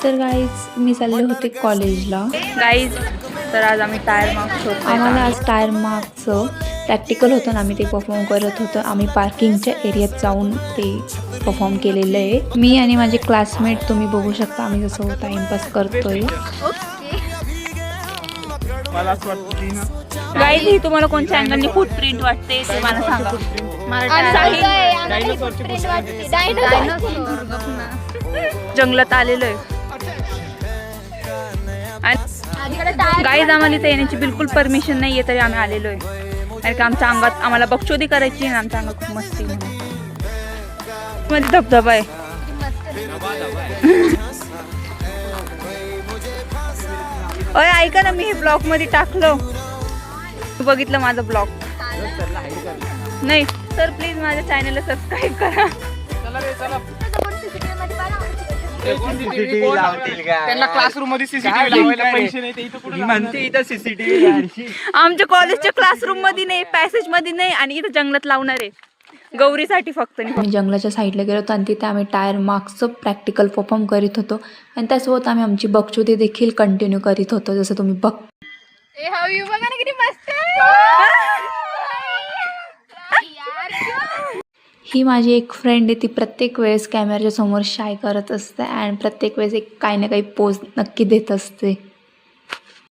तर गाईज मी चालले होते कॉलेजला. गाईज तर आज आम्ही टायर मार्क्स होतो. आम्हाला आज टायर मार्क्सचं प्रॅक्टिकल होतं ना, आम्ही ते परफॉर्म करत होतो. आम्ही पार्किंगच्या एरियात जाऊन ते परफॉर्म केलेलं आहे. मी आणि माझे क्लासमेट तुम्ही बघू शकता आम्ही जसं टाइमपास करतोय. गाईज ही तुम्हाला कोणत्या अँगलनी फुटप्रिंट वाटते ते मला सांगा. जंगलात आलेलो आहे गाईज. आम्हाला इथे येण्याची बिलकुल परमिशन नाहीये तरी आम्ही आलेलो आहे. कारण की आमच्या अंगात आम्हाला बक्षोदी करायची आणि आमच्या अंगात खूप मस्ती मध्ये धबधबा आहे. अय ऐका ना, मी हे ब्लॉग मध्ये टाकलो. बघितलं माझा ब्लॉग नाही तर प्लीज माझ्या चॅनलला सबस्क्राईब करा. त्यांना क्लासरूम मध्ये सीसीटीव्ही लावायला पैसे नाही, इथं सीसीटीव्ही आमच्या कॉलेजच्या क्लासरूम मध्ये नाही, पॅसेज मध्ये नाही आणि इथं जंगलात लावणार आहे गौरीसाठी फक्त. आम्ही जंगलाच्या साईडला गेलो होतो आणि तिथे आम्ही टायर मार्क्सचं प्रॅक्टिकल परफॉर्म करीत होतो आणि त्यासोबत आम्ही आमची बक्षुदी देखील कंटिन्यू करीत होतो. जसं तुम्ही ही माझी एक फ्रेंड आहे, ती प्रत्येक वेळेस कॅमेऱ्याच्या समोर शाय करत असते आणि प्रत्येक वेळेस एक काही ना काही पोज नक्की देत असते.